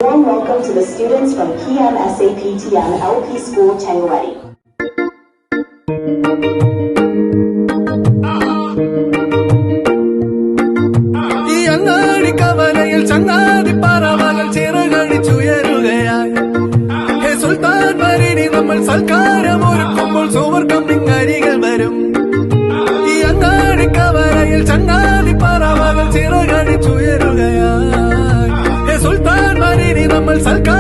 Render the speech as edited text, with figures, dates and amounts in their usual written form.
Warm welcome to the students from PMSAPTM LP School Tangwadi. ചങ്ങാതി പറവകൾ ചിറകടിച്ചുയരുകയായി. ഹേ സുൽത്താൻ വരിനി നമ്മൾ സൽക്കാരമൊരുക്കുമ്പോൾ സുവർഗം നിങ്ങരികൾ വരും. ഈ അങ്ങാടി കവലയിൽ ചങ്ങാതി പറവകൾ ചിറകടിച്ചുയരുകയായി. ഹേ സുൽത്താൻ വരിനി നമ്മൾ സൽക്കാരം